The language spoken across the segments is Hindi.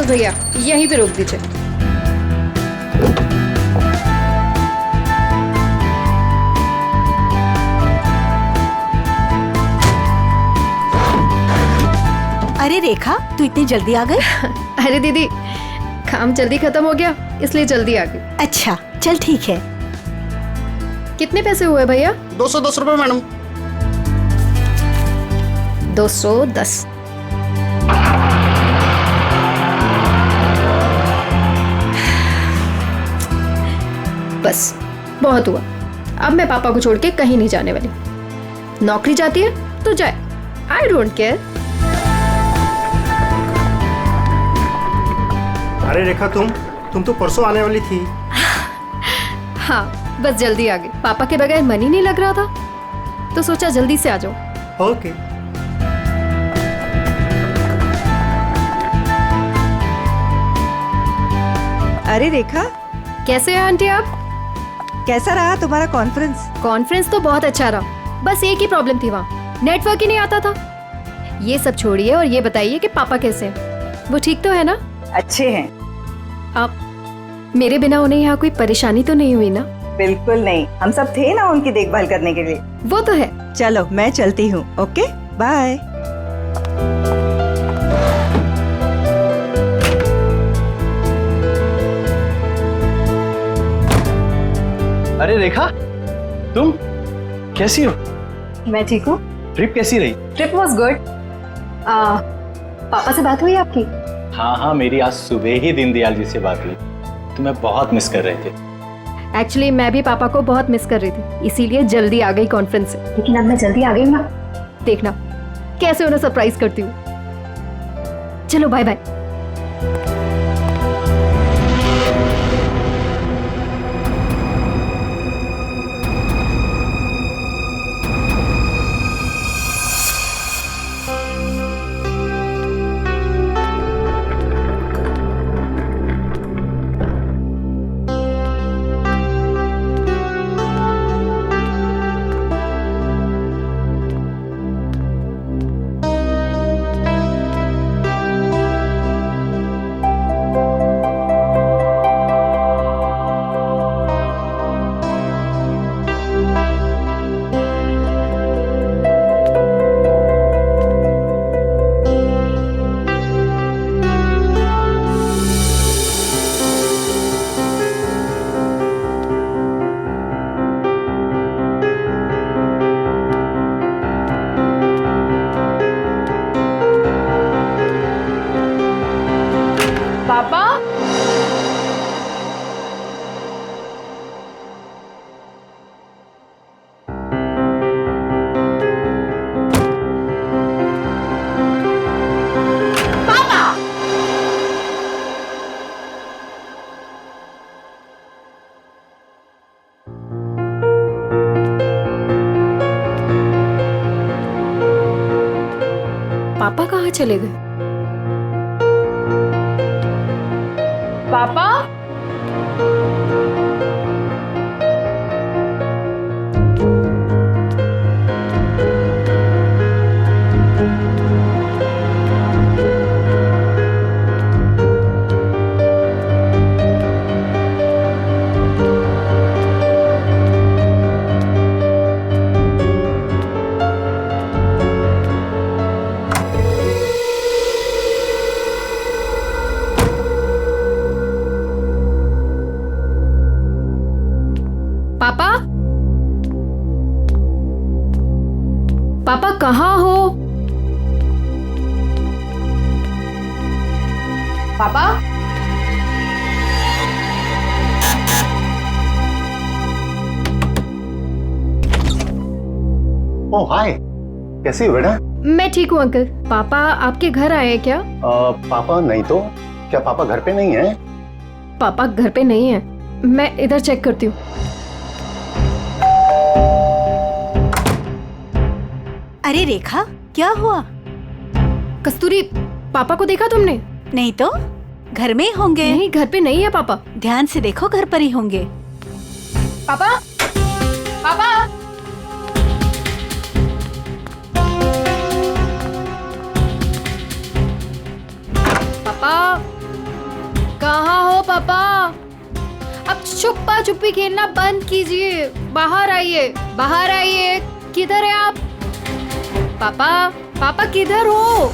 बस भैया यहीं पे रोक दीजिए। अरे रेखा, तू इतनी जल्दी आ गई? अरे दीदी, काम जल्दी खत्म हो गया इसलिए जल्दी आ गई। अच्छा चल ठीक है। कितने पैसे हुए भैया? 210 रुपए मैडम। 210। बस बहुत हुआ। अब मैं पापा को छोड़ के कहीं नहीं जाने वाली। नौकरी जाती है तो जाए, आई डोंट केयर। अरे रेखा, तुम तो परसों आने वाली थी। हाँ बस जल्दी आ गई। पापा के बगैर मन ही नहीं लग रहा था तो सोचा जल्दी से आ जाओ। ओके। अरे रेखा, कैसे हैं आंटी आप? कैसा रहा तुम्हारा कॉन्फ्रेंस? कॉन्फ्रेंस तो बहुत अच्छा रहा, बस एक ही प्रॉब्लम थी, वहाँ नेटवर्क ही नहीं आता था। ये सब छोड़िए और ये बताइए कि पापा कैसे हैं? वो ठीक तो है ना? अच्छे हैं। आप मेरे बिना उन्हें यहाँ कोई परेशानी तो नहीं हुई ना? बिल्कुल नहीं, हम सब थे ना उनकी देखभाल करने के लिए। वो तो है। चलो मैं चलती हूँ। Okay bye. अरे रेखा, तुम कैसी हो? मैं ठीक हूँ। ट्रिप कैसी रही? Trip was good. पापा से बात हुई आपकी? हाँ, मेरी आज सुबह ही दीनदयाल जी से बात हुई। तुम्हें बहुत मिस कर रहे थे। एक्चुअली मैं भी पापा को बहुत मिस कर रही थी, इसीलिए जल्दी आ गई कॉन्फ्रेंस से। लेकिन अब मैं जल्दी आ गई ना, देखना कैसे उन्हें सरप्राइज करती हूँ। चलो बाय बाय। पापा, पापा कहाँ चले गए? पापा, पापा, पापा कहाँ हो? पापा, ओह हाय, कैसी हो बेटा? मैं ठीक हूँ अंकल। पापा आपके घर आए हैं क्या? पापा नहीं तो क्या पापा घर पे नहीं है? पापा घर पे नहीं है, मैं इधर चेक करती हूँ। अरे रेखा, क्या हुआ? कस्तूरी, पापा को देखा तुमने? नहीं तो घर में ही होंगे। नहीं, घर पे नहीं है पापा। ध्यान से देखो, घर पर ही होंगे। पापा, पापा, पापा, छुपी खेलना बंद कीजिए, बाहर आइए, बाहर आइए। किधर है आप? पापा, पापा किधर हो?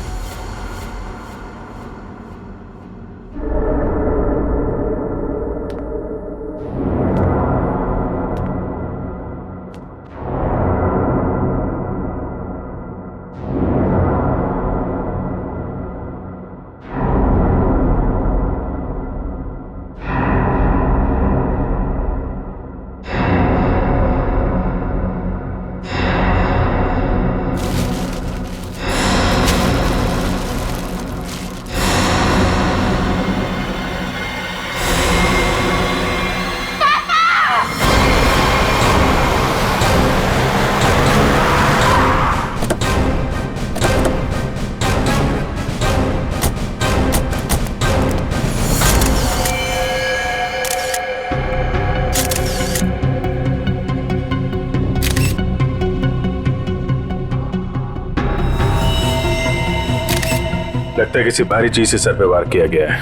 लगता है किसी भारी चीज से सर पे वार किया गया है।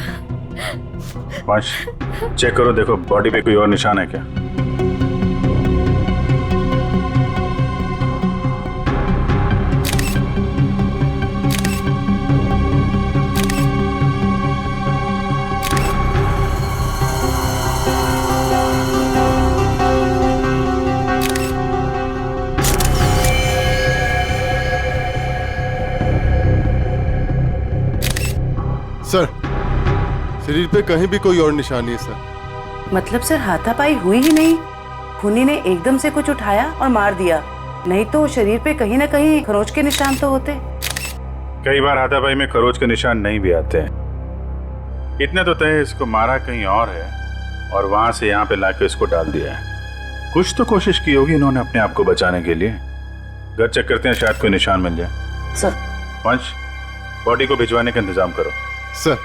वंश, चेक करो, देखो बॉडी पे कोई और निशान है क्या? सर, शरीर पे कहीं भी कोई और निशान नहीं है सर। मतलब सर हाथापाई हुई ही नहीं, खूनी ने एकदम से कुछ उठाया और मार दिया, नहीं तो शरीर पे कहीं ना कहीं खरोच के निशान तो होते। कई बार हाथापाई में खरोच के निशान नहीं भी आते हैं। इतने तो तय इसको मारा कहीं और है और वहां से यहाँ पे लाके इसको डाल दिया है। कुछ तो कोशिश की होगी इन्होंने अपने आप को बचाने के लिए। घर चेक करते हैं, शायद कोई निशान मिल जाए। सर, वंश, बॉडी को भिजवाने का इंतजाम करो। सर,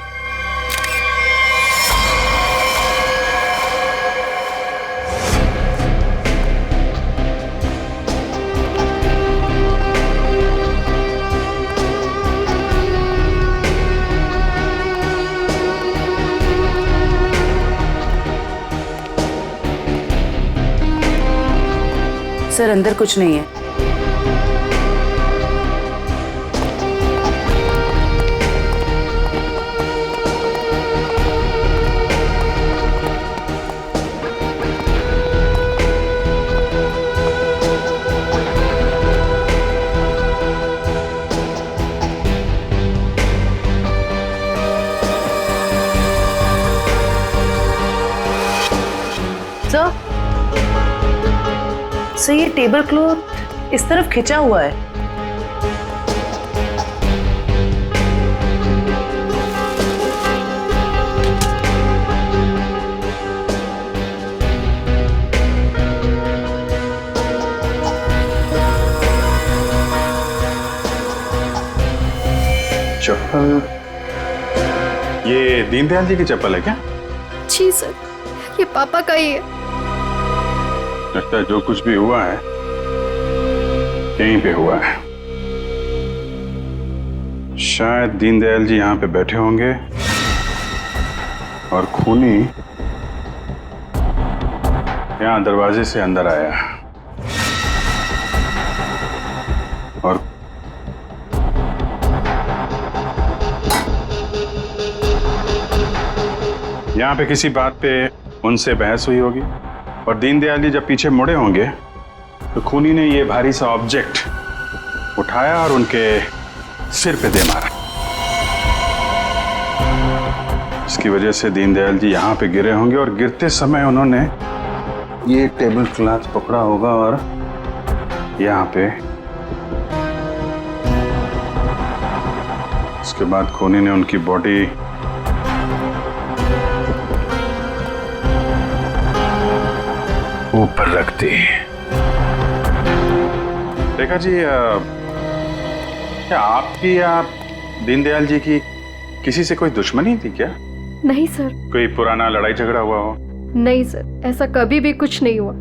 सर अंदर कुछ नहीं है। सर, ये टेबल क्लॉथ इस तरफ खिंचा हुआ है। चप्पल, ये दीनदयाल जी की चप्पल है क्या? जी सर, ये पापा का ही है। लगता है जो कुछ भी हुआ है यहीं पे हुआ है। शायद दीनदयाल जी यहाँ पे बैठे होंगे और खूनी यहाँ दरवाजे से अंदर आया और यहाँ पे किसी बात पे उनसे बहस हुई होगी और दीनदयाल जी जब पीछे मुड़े होंगे तो खूनी ने ये भारी सा ऑब्जेक्ट उठाया और उनके सिर पे दे मारा। इसकी वजह से दीनदयाल जी यहाँ पे गिरे होंगे और गिरते समय उन्होंने ये टेबल क्लॉथ पकड़ा होगा और यहाँ पे उसके बाद खूनी ने उनकी बॉडी ऊपर रख दी। देखा जी, क्या आपकी या दीनदयाल जी की किसी से कोई दुश्मनी थी क्या? नहीं सर। कोई पुराना लड़ाई झगड़ा हुआ हो? नहीं सर, ऐसा कभी भी कुछ नहीं हुआ।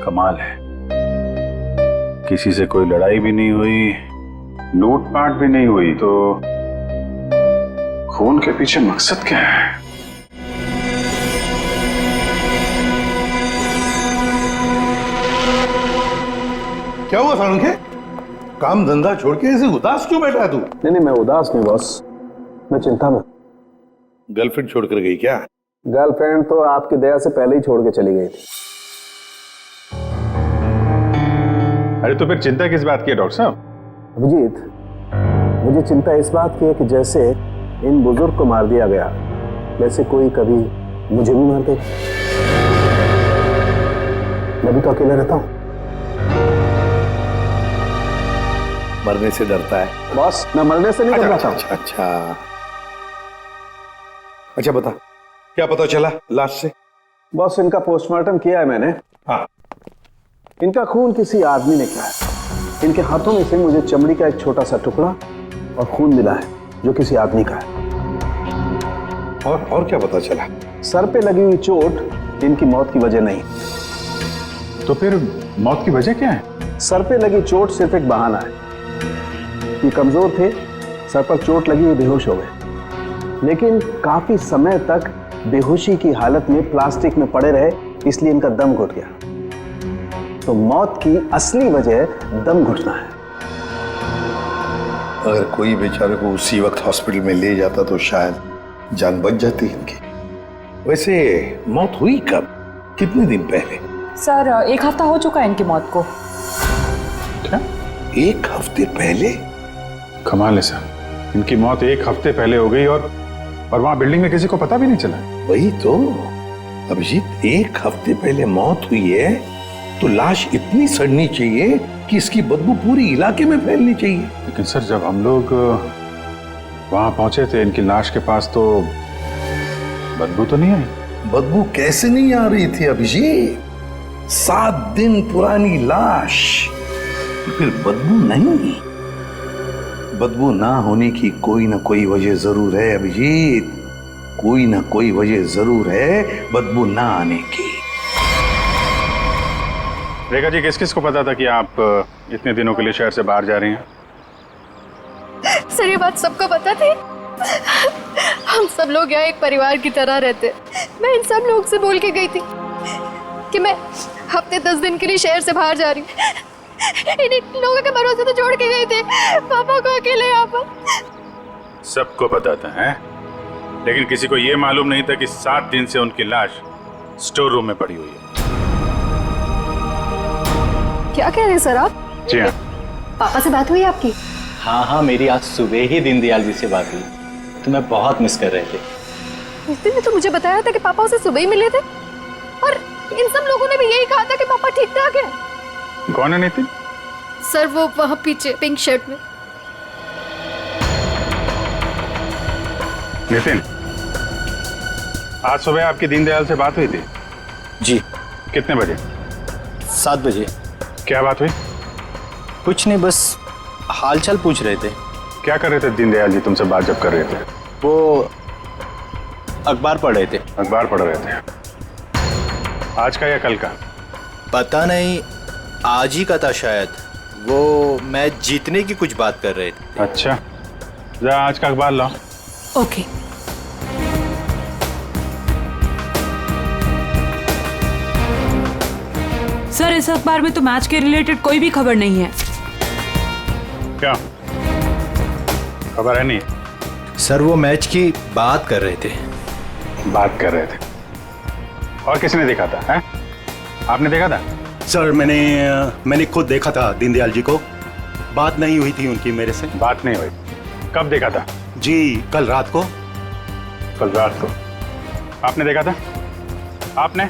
कमाल है, किसी से कोई लड़ाई भी नहीं हुई, लूटपाट भी नहीं हुई, तो खून के पीछे मकसद क्या है? क्या हुआ सारंगे? काम धंधा छोड़ के ऐसे उदास क्यों बैठा है तू? नहीं, मैं उदास नहीं बॉस, मैं चिंता में। गर्लफ्रेंड छोड़कर गई क्या? गर्लफ्रेंड तो आपकी दया से पहले ही छोड़ के चली गई थी। अरे तो फिर चिंता किस बात की है डॉक्टर साहब? अभिजीत, मुझे चिंता इस बात की है कि जैसे इन बुजुर्ग को मार दिया गया, वैसे कोई कभी मुझे भी मार देगा। मैं भी तो अकेला रहता हूँ। मरने से डरता है बॉस, मैं मरने से नहीं डरता हूँ। अच्छा बता, क्या पता चला लाश से? बॉस, इनका पोस्टमार्टम किया है मैंने। हाँ। इनका खून किसी आदमी ने किया है। इनके हाथों में से मुझे चमड़ी का एक छोटा सा टुकड़ा और खून मिला है जो किसी आदमी का है। और क्या पता चला? सर पे लगी हुई चोट इनकी मौत की वजह नहीं। तो फिर मौत की वजह क्या है? सर पे लगी चोट सिर्फ एक बहाना है। ये कमजोर थे, सर पर चोट लगी, बेहोश हो गए, लेकिन काफी समय तक बेहोशी की हालत में प्लास्टिक में पड़े रहे, इसलिए इनका दम घुट गया। तो मौत की असली वजह दम घुटना है। अगर कोई बेचारे को उसी वक्त हॉस्पिटल में ले जाता तो शायद जान बच जाती इनकी। वैसे मौत हुई कब, कितने दिन पहले? सर 1 हफ्ता हो चुका है इनकी मौत को। क्या 1 हफ्ते पहले? कमाल है सर, इनकी मौत 1 हफ्ते पहले हो गई और वहां बिल्डिंग में किसी को पता भी नहीं चला। वही तो अभिजीत, 1 हफ्ते पहले मौत हुई है तो लाश इतनी सड़नी चाहिए कि इसकी बदबू पूरी इलाके में फैलनी चाहिए। लेकिन सर जब हम लोग वहां पहुंचे थे इनकी लाश के पास तो बदबू तो नहीं आई। बदबू कैसे नहीं आ रही थी अभिजीत? 7 दिन पुरानी लाश, फिर बदबू नहीं? बदबू ना होने की कोई ना कोई वजह जरूर है अभिजीत, कोई ना कोई वजह जरूर है बदबू ना आने की। रेखा जी, किस किस को पता था कि आप इतने दिनों के लिए शहर से बाहर जा रही हैं? सर ये बात सबको पता थी। हम सब लोग यहाँ एक परिवार की तरह रहते। मैं इन सब लोग से बोल के गई थी कि मैं हफ्ते 10 दिन के लिए शहर से बाहर जा रही हूँ। इन लोगों के भरोसे तो छोड़ के गए थे पापा को अकेले यहाँ पर। सबको पता था है? लेकिन किसी को ये मालूम नहीं था कि 7 दिन से उनकी लाश स्टोर रूम में पड़ी हुई है। क्या कह रहे हैं सर आप? जी हाँ। पापा से बात हुई आपकी? हाँ, मेरी आज सुबह ही दीनदयाल जी से बात हुई। तुम्हें बहुत मिस कर रहे थे। नितिन ने तो मुझे बताया था कि पापा उसे सुबह ही मिले थे और इन सब लोगों ने भी यही कहा था कि पापा ठीक ठाक है। कौन है नितिन? सर वो वहां पीछे पिंक शर्ट में। नितिन, आज सुबह आपकी दीनदयाल से बात हुई थी? जी। कितने बजे? 7 बजे। क्या बात हुई? कुछ नहीं, बस हालचाल पूछ रहे थे। क्या कर रहे थे दीनदयाल जी तुमसे बात जब कर रहे थे? वो अखबार पढ़ रहे थे। अखबार पढ़ रहे थे? आज का या कल का? पता नहीं, आज ही का था शायद। वो मैच जीतने की कुछ बात कर रहे थे। अच्छा, जा आज का अखबार लाओ। ओके। सर इस अखबार में तो मैच के रिलेटेड कोई भी खबर नहीं है। क्या खबर है? नहीं सर, वो मैच की बात कर रहे थे। बात कर रहे थे? और किसने देखा था? है? आपने देखा था? सर मैंने खुद देखा था दीनदयाल जी को। बात नहीं हुई थी उनकी मेरे से। बात नहीं हुई? कब देखा था? जी कल रात को। कल रात को आपने देखा था? आपने?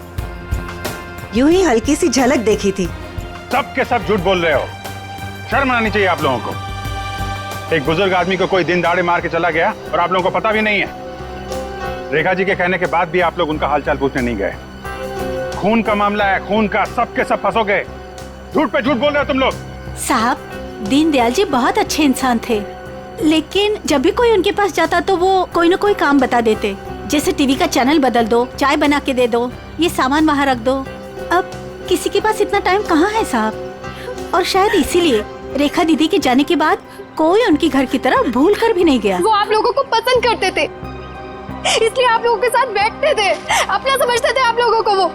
यूं ही हल्की सी झलक देखी थी। सब के सब झूठ बोल रहे हो। शर्म आनी चाहिए आप लोगों को। एक बुजुर्ग आदमी को कोई दिन दाड़े मार के चला गया और आप लोगों को पता भी नहीं है। रेखा जी के कहने के बाद भी आप लोग उनका हालचाल पूछने नहीं गए। खून का मामला है, खून का, सब के सब फंसोगे। झूठ पे झूठ बोल रहे हो तुम लोग। साहब, दीनदयाल जी बहुत अच्छे इंसान थे, लेकिन जब भी कोई उनके पास जाता तो वो कोई ना कोई काम बता देते, जैसे टीवी का चैनल बदल दो, चाय बना के दे दो, ये सामान वहाँ रख दो। अब किसी के पास इतना टाइम कहाँ है साहब। और शायद इसीलिए रेखा दीदी के जाने के बाद कोई उनकी घर की तरह भूल कर भी नहीं गया। वो आप लोगों को पसंद करते थे, इसलिए आप लोगों के साथ बैठते थे, अपना समझते थे आप लोगों को वो।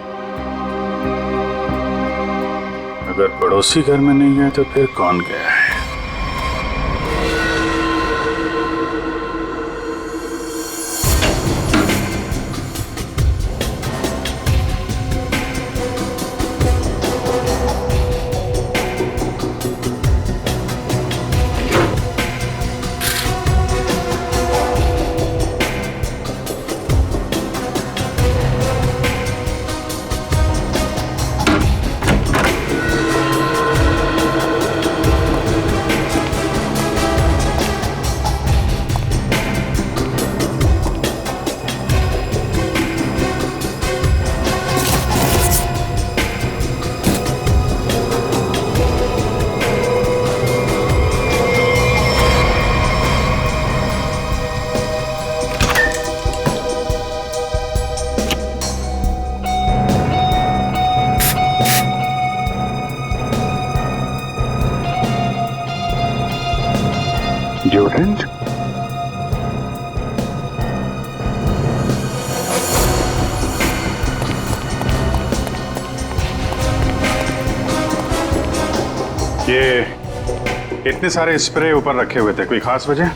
अगर पड़ोसी घर में नहीं है तो फिर कौन गया है? डिओड्रेंट? ये इतने सारे स्प्रे ऊपर रखे हुए थे, कोई खास वजह?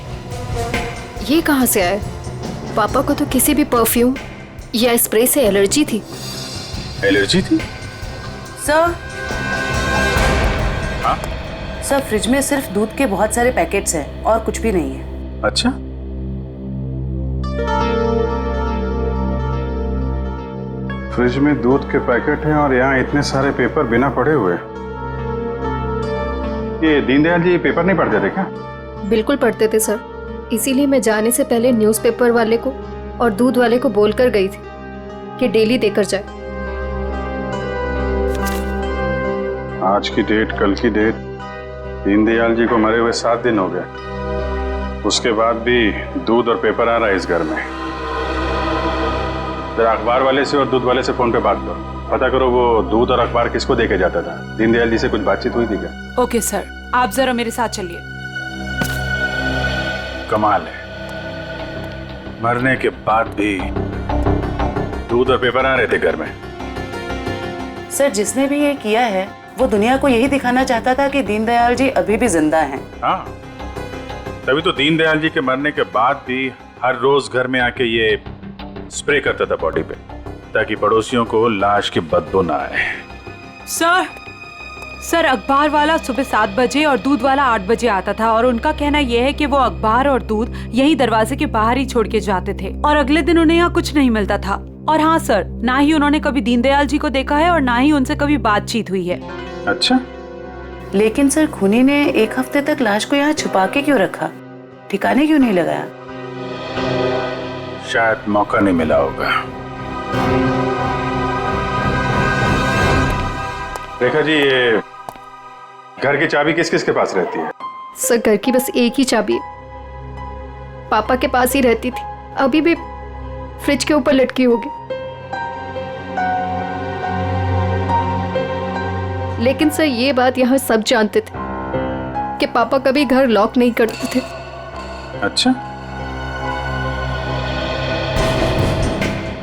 ये कहाँ से आए? पापा को तो किसी भी परफ्यूम या स्प्रे से एलर्जी थी। एलर्जी थी? सर, हाँ? सर फ्रिज में सिर्फ दूध के बहुत सारे पैकेट्स हैं और कुछ भी नहीं है। अच्छा, फ्रिज में दूध के पैकेट हैं और यहाँ इतने सारे पेपर बिना पढ़े हुए। ये दीनदयाल जी पेपर नहीं पढ़ते थे क्या? बिल्कुल पढ़ते थे सर, इसीलिए मैं जाने से पहले न्यूज़पेपर वाले को और दूध वाले को बोलकर गई थी कि डेली देकर जाए। आज की डेट, कल की डेट, दीनदयाल जी को मरे हुए 7 दिन हो गए। उसके बाद भी दूध और पेपर आ रहा है इस घर में। जरा अखबार वाले से और दूध वाले से फोन पे बात करो, पता करो वो दूध और अखबार किसको देके जाता था। दीनदयाल जी से कुछ बातचीत हुई थी क्या? ओके सर, आप जरा मेरे साथ चलिए। कमाल है, मरने के बाद भी दूध और पेपर आ रहे थे घर में। सर, जिसने भी ये किया है वो दुनिया को यही दिखाना चाहता था कि दीनदयाल जी अभी भी जिंदा हैं। हाँ, तभी तो दीनदयाल जी के मरने के बाद भी हर रोज घर में आके ये स्प्रे करता था बॉडी पे, ताकि पड़ोसियों को लाश की बदबू ना आए। सर अखबार वाला सुबह 7 बजे और दूध वाला 8 बजे आता था और उनका कहना यह है कि वो अखबार और दूध यही दरवाजे के बाहर ही छोड़ के जाते थे और अगले दिन उन्हें यहाँ कुछ नहीं मिलता था। और हाँ सर, ना ही उन्होंने कभी दीनदयाल जी को देखा है और ना ही उनसे कभी बातचीत हुई है। अच्छा, लेकिन सर खूनी ने 1 हफ्ते तक लाश को यहाँ छुपा के क्यों रखा? ठिकाने क्यों नहीं लगाया? शायद मौका नहीं मिला होगा। रेखा जी, ये घर की चाबी किस किस के पास रहती है? सर, घर की बस एक ही चाबी है, पापा के पास ही रहती थी, अभी भी फ्रिज के ऊपर लटकी होगी। लेकिन सर, ये बात यहाँ सब जानते थे कि पापा कभी घर लॉक नहीं करते थे। अच्छा,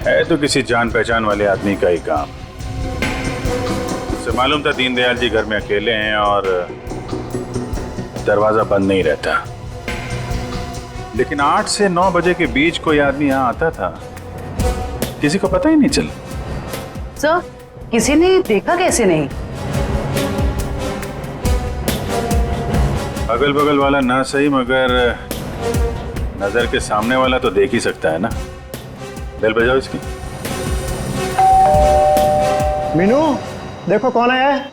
है तो किसी जान पहचान वाले आदमी का ही काम। उसे मालूम था दीनदयाल जी घर में अकेले हैं और दरवाजा बंद नहीं रहता, लेकिन 8 से 9 बजे के बीच कोई आदमी यहाँ आता था, किसी को पता ही नहीं चला। सर, किसी ने देखा कैसे नहीं? अगल बगल वाला ना सही, मगर नजर के सामने वाला तो देख ही सकता है ना। बेल बजाओ इसकी। मीनू, देखो कौन आया है।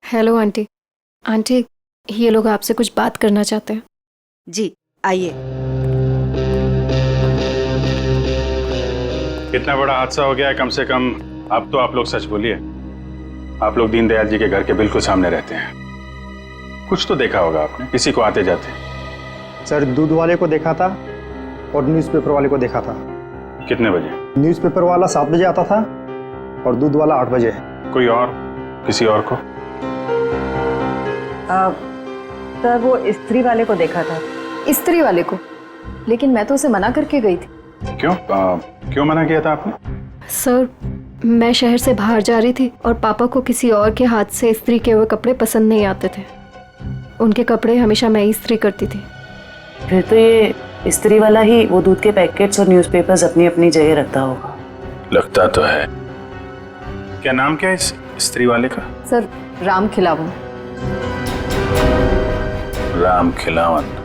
Hello aunty. आंटी, ये लोग आपसे कुछ बात करना चाहते हैं। जी आइए। इतना बड़ा हादसा हो गया है, कम से कम अब तो आप लोग सच बोलिए। आप लोग दीनदयाल जी के घर के बिल्कुल सामने रहते हैं, कुछ तो देखा होगा आपने, किसी को आते जाते। सर, दूध वाले को देखा था और न्यूज़पेपर वाले को देखा था। कितने बजे? न्यूज़पेपर वाला 7 बजे आता था और दूध वाला 8 बजे। कोई और, किसी और को? सर, वो स्त्री वाले को देखा था। स्त्री वाले को? लेकिन मैं तो उसे मना करके गई थी। क्यों मना किया था आपने? सर, मैं शहर से बाहर जा रही थी और पापा को किसी और के हाथ से इस्त्री किए हुए कपड़े पसंद नहीं आते थे। उनके कपड़े हमेशा मैं इस्त्री करती थी। फिर तो ये इस्त्री वाला ही वो दूध के पैकेट्स और न्यूज़पेपर्स अपनी अपनी जगह रखता होगा। लगता तो है। क्या नाम क्या है इस इस्त्री वाले का? सर, राम खिलावन। राम खिलावन।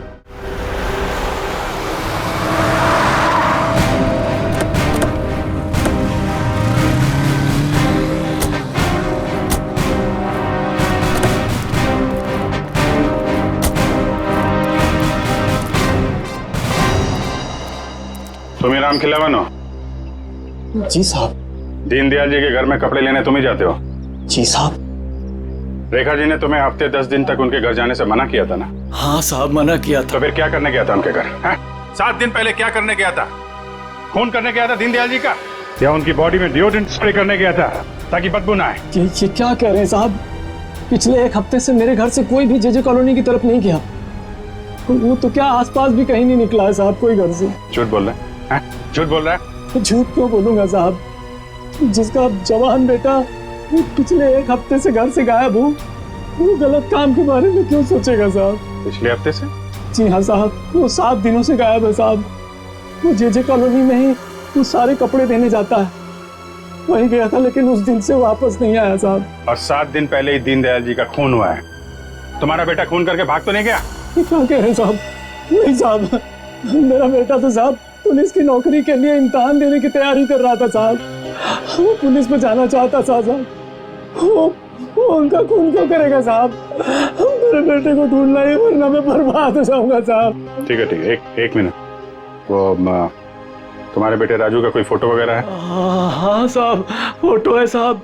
तुम ही राम खिलावन हो? जी साहब। दीनदयाल जी के घर में कपड़े लेने तुम ही जाते हो? जी साहब। रेखा जी ने तुम्हें हफ्ते 10 दिन तक उनके घर जाने से मना किया था ना? हाँ साहब, मना किया था। तो फिर क्या करने गया था उनके घर? 7 दिन पहले क्या करने गया था? खून करने गया था दीनदयाल जी का, या उनकी बॉडी में डिओड्रेंट स्प्रे करने गया था ताकि बदबू ना आए? ये क्या कह रहे हैं साहब? पिछले 1 हफ्ते से मेरे घर से कोई भी जेजे कॉलोनी की तरफ नहीं गया। वो तो क्या आसपास भी कहीं नहीं निकला है साहब, कोई घर से। झूठ बोल रहा है? झूठ बोल रहा है? झूठ क्यों बोलूंगा साहब? जिसका जवान बेटा पिछले 1 हफ्ते से घर से गायब हो, वो गलत काम के बारे में क्यों सोचेगा साहब? पिछले हफ्ते से? जी हाँ साहब, वो 7 दिनों से गायब है साहब। वो जेजे कॉलोनी में ही वो सारे कपड़े देने जाता है, वहीं गया था, लेकिन उस दिन से वापस नहीं आया साहब। और 7 दिन पहले ही दीनदयाल जी का खून हुआ है। तुम्हारा बेटा खून करके भाग तो नहीं गया? क्या कह रहे हैं साहब? नहीं साहब, मेरा बेटा तो साहब पुलिस की नौकरी के लिए इम्तिहान देने की तैयारी कर रहा था साहब। वो पुलिस में जाना चाहता था साहब। वो उनका खून क्यों करेगा साहब? मेरे बेटे को ढूंढना है, वरना मैं बर्बाद हो जाऊंगा साहब। ठीक है, एक मिनट। वो तुम्हारे बेटे राजू का कोई फोटो वगैरह है? हाँ साहब, फोटो है साहब,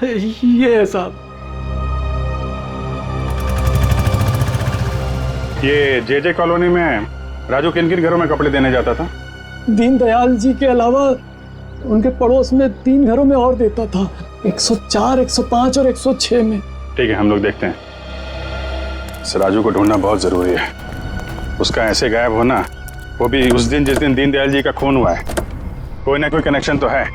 ये है साहब। ये जेजे कॉलोनी में राजू किन किन घरों में कपड़े देने जाता था? दीनदयाल जी के अलावा उनके पड़ोस में 3 घरों में और देता था, 104, 105 और 106 में। ठीक है, हम लोग देखते हैं। इस राजू को ढूंढना बहुत जरूरी है। उसका ऐसे गायब होना, वो भी उस दिन जिस दिन दीनदयाल जी का खून हुआ है, कोई ना कोई कनेक्शन तो है।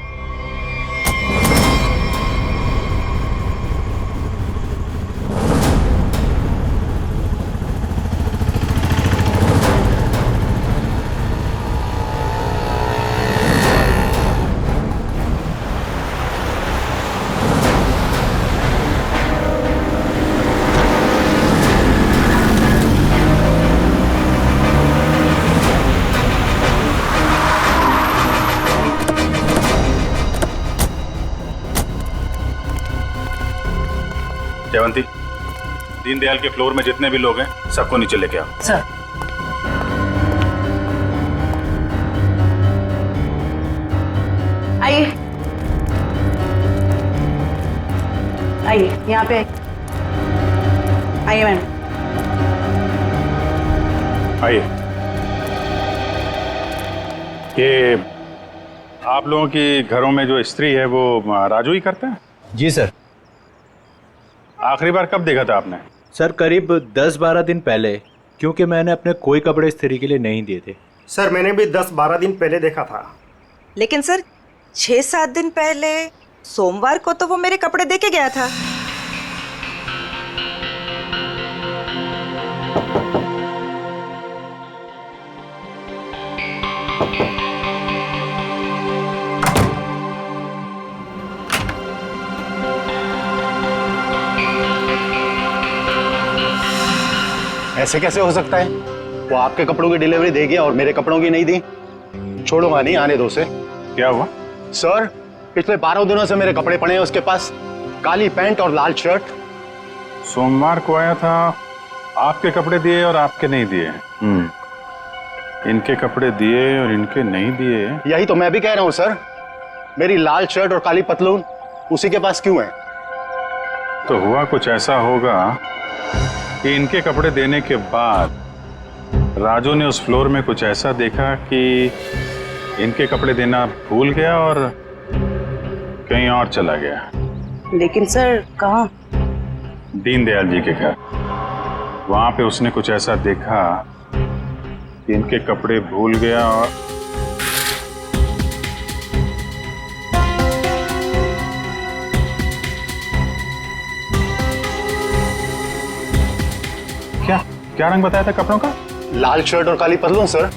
जयवंती, दीनदयाल के फ्लोर में जितने भी लोग हैं सबको नीचे लेके आओ। सर। आइए आइए, यहाँ पे आइए मैम। आइए। ये आप लोगों की घरों में जो इस्त्री है वो राजू ही करता है? जी सर। आखिरी बार कब देखा था आपने? सर करीब 10-12 दिन पहले, क्योंकि मैंने अपने कोई कपड़े इस्त्री के लिए नहीं दिए थे। सर मैंने भी 10-12 दिन पहले देखा था। लेकिन सर 6-7 दिन पहले सोमवार को तो वो मेरे कपड़े दे के गया था। ऐसे कैसे हो सकता है? वो आपके कपड़ों की डिलीवरी दे गया और मेरे कपड़ों की नहीं दी। छोड़ूंगा नहीं, आने दो उसे। क्या हुआ? सर, पिछले 12 दिनों से मेरे कपड़े पड़े हैं उसके पास, काली पैंट और लाल शर्ट। सोमवार को आया था, आपके कपड़े दिए और आपके नहीं दिए। इनके कपड़े दिए और इनके नहीं दिए। यही तो मैं भी कह रहा हूँ सर। मेरी लाल शर्ट और काली पतलून उसी के पास क्यों है? तो हुआ कुछ ऐसा होगा कि इनके कपड़े देने के बाद राजू ने उस फ्लोर में कुछ ऐसा देखा कि इनके कपड़े देना भूल गया और कहीं और चला गया। लेकिन सर कहाँ? दीनदयाल जी के घर। वहां पे उसने कुछ ऐसा देखा कि इनके कपड़े भूल गया और क्या रंग बताया था कपड़ों का? लाल शर्ट और काली पतलून सर।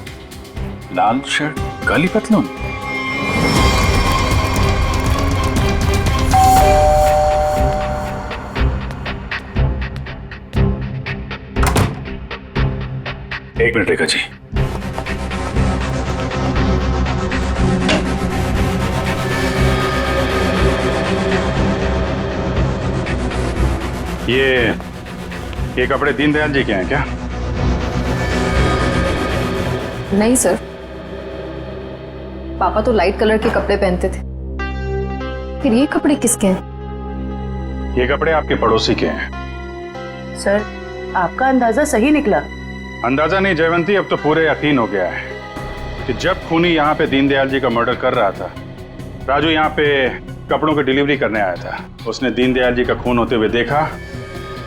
लाल शर्ट काली पतलून? एक मिनट रेखा जी। ये कपड़े दीनदयाल जी के हैं क्या? नहीं सर, पापा तो लाइट कलर के कपड़े पहनते थे। फिर ये कपड़े किसके हैं? ये कपड़े आपके पड़ोसी के हैं। सर, आपका अंदाजा सही निकला। अंदाजा नहीं जयवंती, अब तो पूरे यकीन हो गया है कि जब खूनी यहाँ पे दीनदयाल जी का मर्डर कर रहा था, राजू यहाँ पे कपड़ों की डिलीवरी करने आया था। उसने दीनदयाल जी का खून होते हुए देखा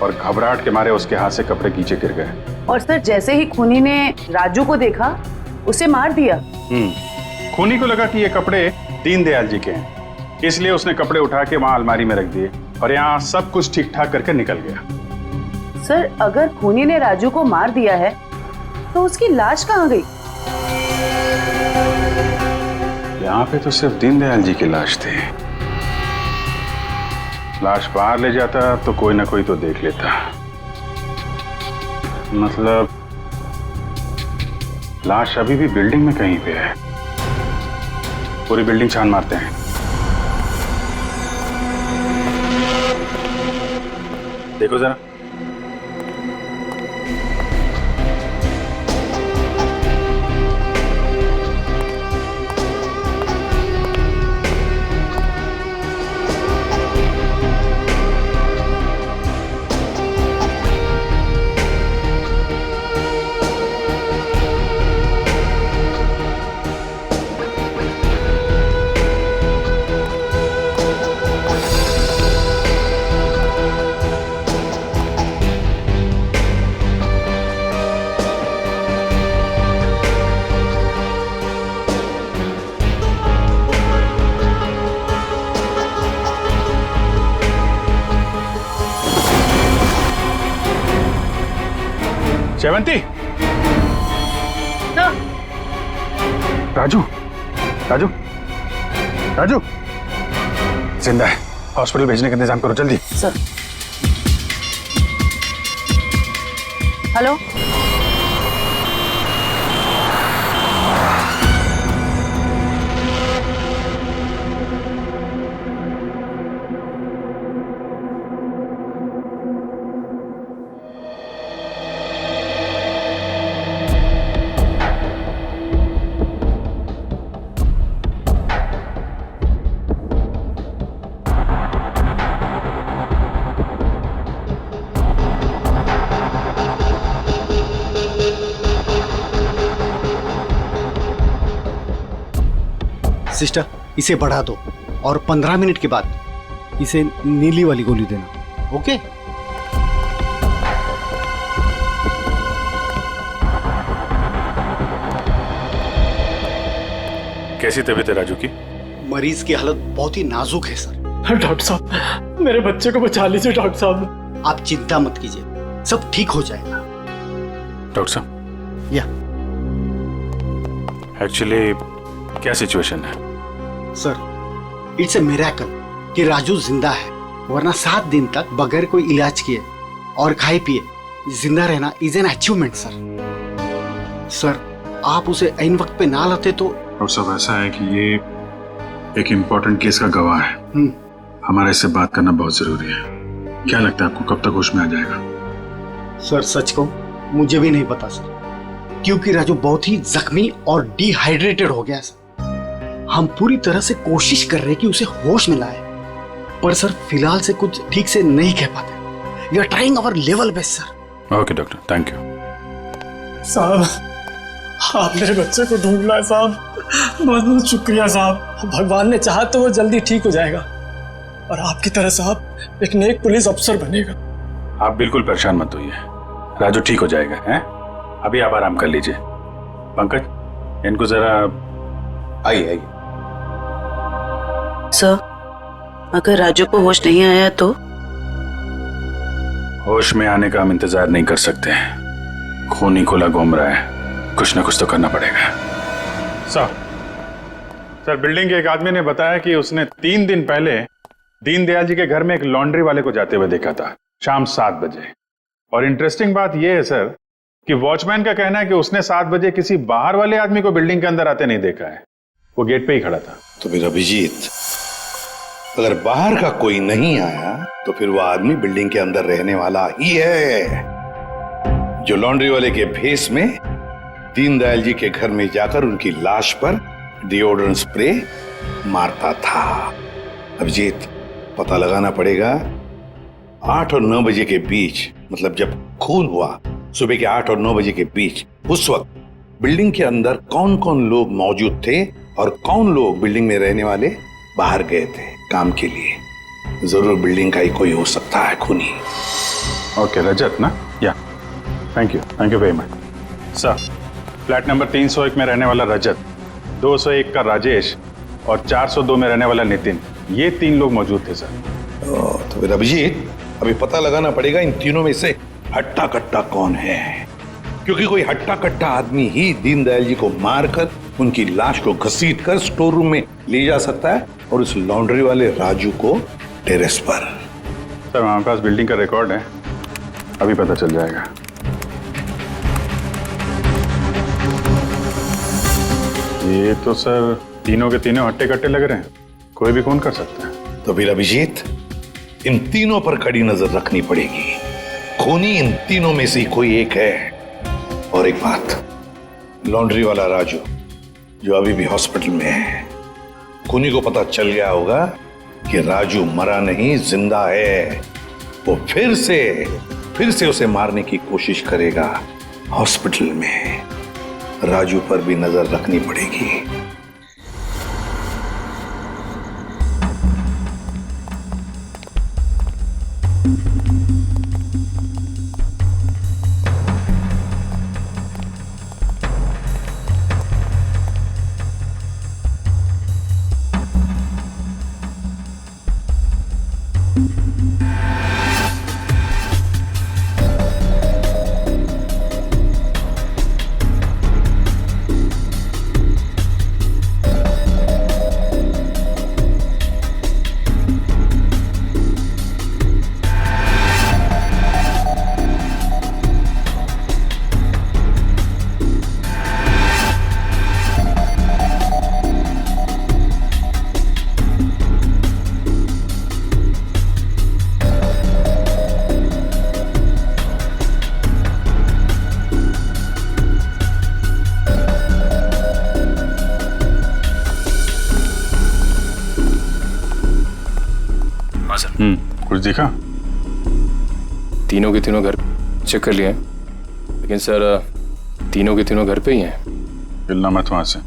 और घबराहट के मारे उसके हाथ से कपड़े नीचे गिर गए। और सर, जैसे ही खूनी ने राजू को देखा, उसे मार दिया। खूनी को लगा कि ये कपड़े दीनदयाल जी के हैं, इसलिए उसने कपड़े उठा के वहां अलमारी में रख दिए और यहाँ सब कुछ ठीक ठाक करके निकल गया। सर, अगर खूनी ने राजू को मार दिया है तो उसकी लाश कहाँ गई? यहाँ पे तो सिर्फ दीनदयाल जी की लाश थी। लाश बाहर ले जाता तो कोई ना कोई तो देख लेता। मतलब लाश अभी भी बिल्डिंग में कहीं पे है। पूरी बिल्डिंग छान मारते हैं। देखो जरा। जयवंती, राजू, राजू, राजू जिंदा है। हॉस्पिटल भेजने का इंतजाम करो जल्दी। सर। हेलो। सिस्टर, इसे बढ़ा दो और 15 मिनट के बाद इसे नीली वाली गोली देना। ओके? कैसी तबीयत है राजू की? मरीज की हालत बहुत ही नाजुक है सर। डॉक्टर साहब, मेरे बच्चे को बचा लीजिए डॉक्टर साहब। आप चिंता मत कीजिए, सब ठीक हो जाएगा। डॉक्टर साहब, या एक्चुअली क्या सिचुएशन है? सर, इट्स ए मिरेकल कि राजू जिंदा है, वरना 7 दिन तक बगैर कोई इलाज किए और खाए पिए जिंदा रहना is an achievement sir. Sir, आप उसे ऐन वक्त पे ना लाते तो। और सब ऐसा है कि ये एक इम्पोर्टेंट केस का गवाह है। हमारा इससे बात करना बहुत जरूरी है। क्या लगता है आपको कब तक होश में आ जाएगा? सर, सच कहूं मुझे भी नहीं पता सर, क्योंकि राजू बहुत ही जख्मी और डिहाइड्रेटेड हो गया सर। हम पूरी तरह से कोशिश कर रहे हैं कि उसे होश में लाए, पर सर फिलहाल से कुछ ठीक से नहीं कह पाते। We are trying our level best sir. Okay doctor, thank you. साहब, आप मेरे बच्चे को ढूंढ लाए साहब। बहुत बहुत शुक्रिया साहब। भगवान ने चाहा तो वो जल्दी ठीक हो जाएगा और आपकी तरह साहब एक नेक पुलिस अफसर बनेगा। आप बिल्कुल परेशान मत होइए, राजू ठीक हो जाएगा। हैं? अभी आप आराम कर लीजिए। पंकज, इनको जरा आइए। सर, अगर राजू को होश नहीं आया तो? होश में आने का हम इंतजार नहीं कर सकते। खूनी खुला घूम रहा है, कुछ ना कुछ तो करना पड़ेगा। सर बिल्डिंग के एक आदमी ने बताया कि उसने 3 दिन पहले दीनदयाल जी के घर में एक लॉन्ड्री वाले को जाते हुए देखा था शाम 7 बजे। और इंटरेस्टिंग बात यह है सर कि वॉचमैन का कहना है कि उसने 7 बजे किसी बाहर वाले आदमी को बिल्डिंग के अंदर आते नहीं देखा है, वो गेट पे ही खड़ा था। तो फिर अभिजीत, अगर बाहर का कोई नहीं आया तो फिर वो आदमी बिल्डिंग के अंदर रहने वाला ही है, जो लॉन्ड्री वाले के भेस में दीनदयाल जी के घर में जाकर उनकी लाश पर डिओड्रेंट स्प्रे मारता था। अभिजीत, पता लगाना पड़ेगा 8 और 9 बजे के बीच, मतलब जब खून हुआ सुबह के 8 और 9 बजे के बीच, उस वक्त बिल्डिंग के अंदर कौन कौन लोग मौजूद थे और कौन लोग बिल्डिंग में रहने वाले बाहर गए थे काम के लिए। जरूर बिल्डिंग का ही कोई हो सकता है खूनी। ओके, रजत ना? या thank you very much sir. Flat number 301 में रहने वाला रजत, 201 का राजेश और 402 में रहने वाला नितिन, ये 3 लोग मौजूद थे सर। तो फिर अभिजीत, अभी पता लगाना पड़ेगा इन तीनों में से हट्टा कट्टा कौन है, क्योंकि कोई हट्टा कट्टा आदमी ही दीनदयाल जी को मारकर उनकी लाश को घसीटकर स्टोर रूम में ले जा सकता है और उस लॉन्ड्री वाले राजू को टेरेस पर। सर हमारे पास बिल्डिंग का रिकॉर्ड है, अभी पता चल जाएगा। ये तो सर तीनों के तीनों हट्टे कट्टे लग रहे हैं, कोई भी खून कर सकता है। तो फिर अभिजीत, इन तीनों पर कड़ी नजर रखनी पड़ेगी। खूनी इन तीनों में से कोई एक है। और एक बात, लॉन्ड्री वाला राजू जो अभी भी हॉस्पिटल में है, खूनी को पता चल गया होगा कि राजू मरा नहीं, जिंदा है। वो फिर से उसे मारने की कोशिश करेगा हॉस्पिटल में। राजू पर भी नजर रखनी पड़ेगी। कुछ दिखा? तीनों के तीनों घर चेक कर लिए, लेकिन सर तीनों के तीनों घर पे ही हैं। हिलना मत वहां से,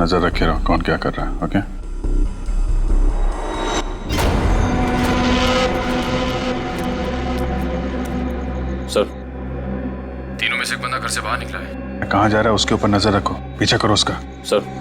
नजर रखे रहो कौन क्या कर रहा है। ओके सर, तीनों में से एक बंदा घर से बाहर निकला है। कहाँ जा रहा है उसके ऊपर नजर रखो, पीछा करो उसका। सर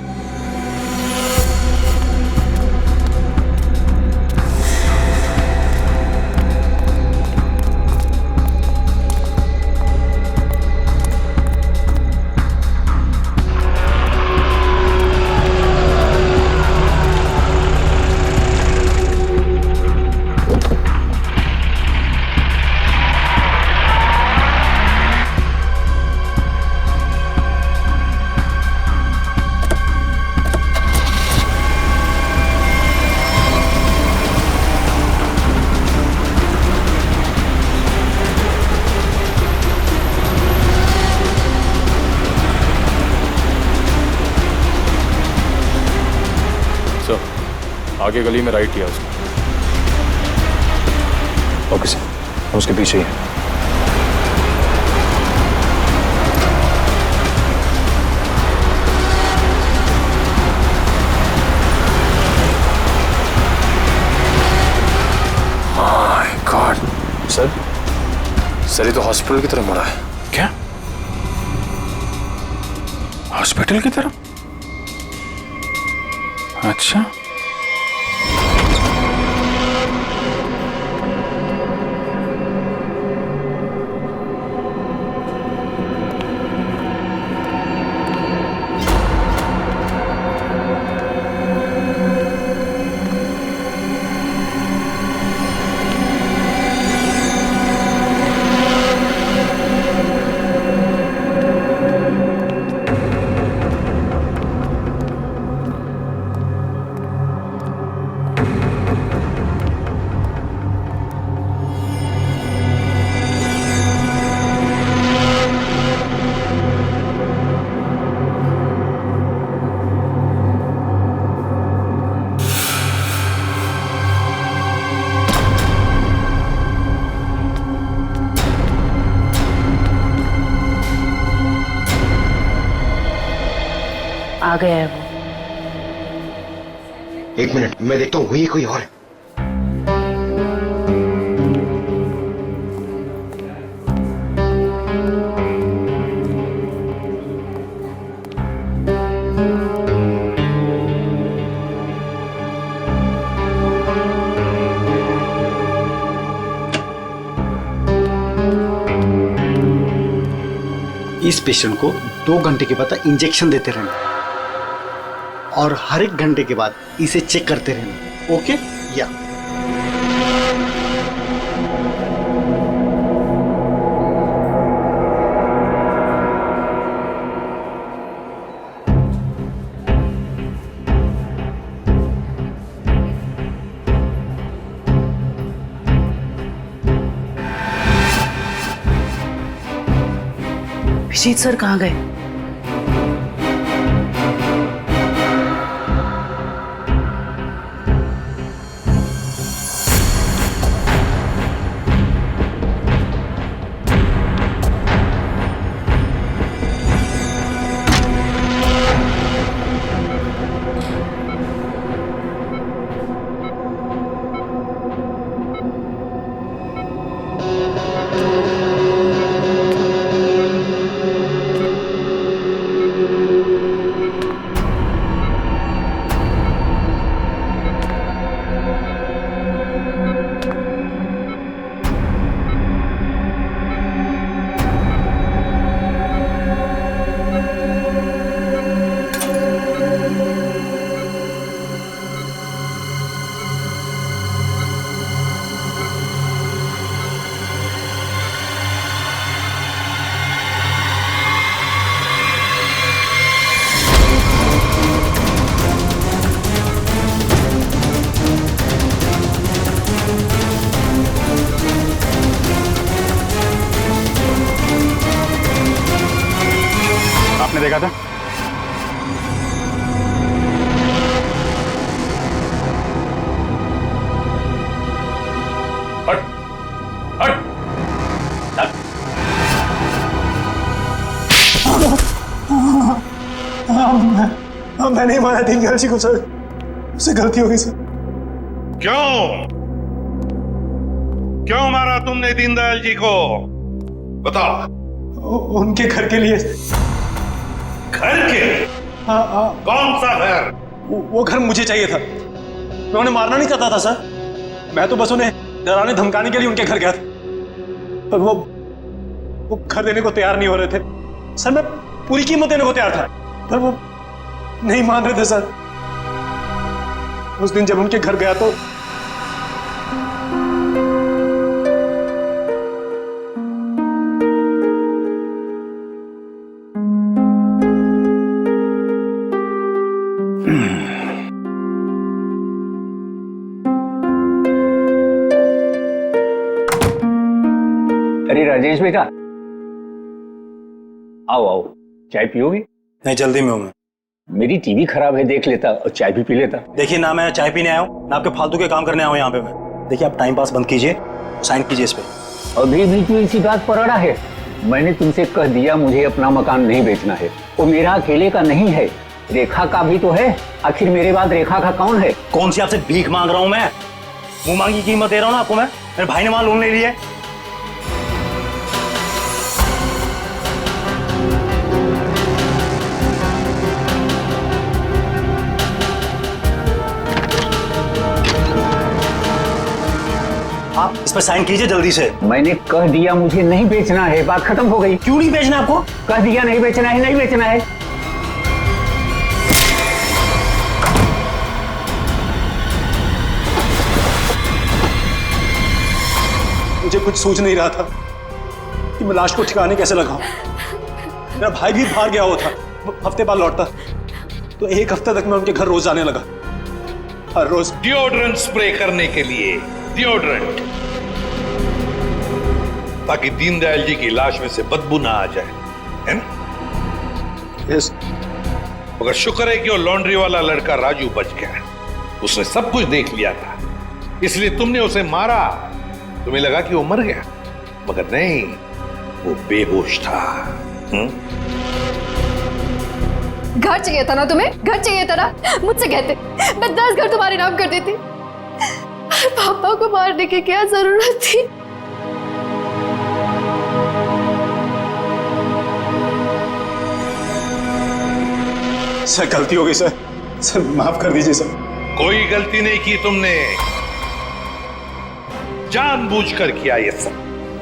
आगे गली में राइट लिया उसने। ओके सर, हम उसके पीछे ही हैं। माय गॉड सर, ये तो हॉस्पिटल की तरफ मुड़ा है। क्या हॉस्पिटल की तरफ? अच्छा कहाँ गया है वो? एक मिनट, मैं देखता हूँ वही कोई और है। इस पेशेंट को 2 घंटे के बाद इंजेक्शन देते रहना और हर 1 घंटे के बाद इसे चेक करते रहना। ओके? या अभिजीत सर कहाँ गए? आपने देखा था? हट, हट, मैं नहीं मारा दीनदयाल जी को सर, उससे गलती हो गई सर। क्यों मारा तुमने दीनदयाल जी को? बताओ। उनके घर के लिए। घर के? हाँ। कौन सा घर? वो घर मुझे चाहिए था। मैं उन्हें मारना नहीं चाहता था सर, मैं तो बस उन्हें डराने धमकाने के लिए उनके घर गया था, पर वो घर देने को तैयार नहीं हो रहे थे सर। मैं पूरी कीमत देने को तैयार था, पर वो नहीं मान रहे थे सर। उस दिन जब उनके घर गया तो अरे राजेश बेटा, आओ आओ, चाय पियोगे? नहीं, जल्दी में हूं मैं। मेरी टीवी खराब है, देख लेता और चाय भी पी लेता। देखिए, ना मैं चाय पीने आया हूँ ना आपके फालतू के काम करने आया हूँ यहाँ पे मैं। देखिए, आप टाइम पास बंद कीजिए, साइन कीजिए इस पे। अभी भी तू इसी बात पर अड़ा है? मैंने तुमसे कह दिया मुझे अपना मकान नहीं बेचना है। वो मेरा अकेले का नहीं है, रेखा का भी तो है। आखिर मेरे बाद रेखा का कौन है? कौन सी आपसे भीख मांग रहा हूँ मैं? मुंह मांगी कीमत दे रहा हूँ ना आपको मैं। मेरे भाई ने वहां लोन ले लिया है। आप इस पर साइन कीजिए जल्दी से। मैंने कह दिया मुझे नहीं बेचना है, बात खत्म हो गई। क्यों नहीं बेचना आपको? कह दिया नहीं बेचना है, नहीं बेचना है। मुझे कुछ सोच नहीं रहा था कि मैं लाश को ठिकाने कैसे लगाऊं। मेरा भाई भी बाहर गया हुआ था, हफ्ते बाद लौटता, तो 1 हफ्ते तक मैं उनके घर रोज जाने लगा, हर रोज। डिओड्रेंट स्प्रे करने के लिए डिओड्रेंट, ताकि दीनदयाल जी की लाश में से बदबू ना आ जाए, है ना? यस। मगर शुक्र है कि वो लॉन्ड्री वाला लड़का राजू बच गया। उसने सब कुछ देख लिया था, इसलिए तुमने उसे मारा। तुम्हें लगा कि वो मर गया, मगर नहीं, वो बेहोश था। घर चाहिए था ना तुम्हें, घर चाहिए था ना, मुझसे कहते, मैं 10 घर तुम्हारे नाम कर देती। पापा को मारने की क्या जरूरत थी? सर गलती हो गई सर, सर माफ कर दीजिए सर। कोई गलती नहीं की तुमने, जानबूझकर किया ये सब,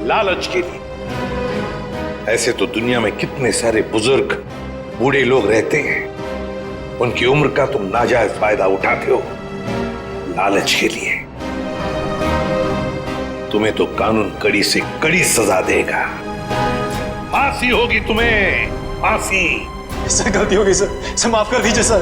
लालच के लिए। ऐसे तो दुनिया में कितने सारे बुजुर्ग बूढ़े लोग रहते हैं, उनकी उम्र का तुम नाजायज फायदा उठाते हो लालच के लिए। तुम्हें तो कानून कड़ी से कड़ी सजा देगा, फांसी होगी तुम्हें, फांसी। सर गलती हो गई सर, माफ कर दीजिए सर।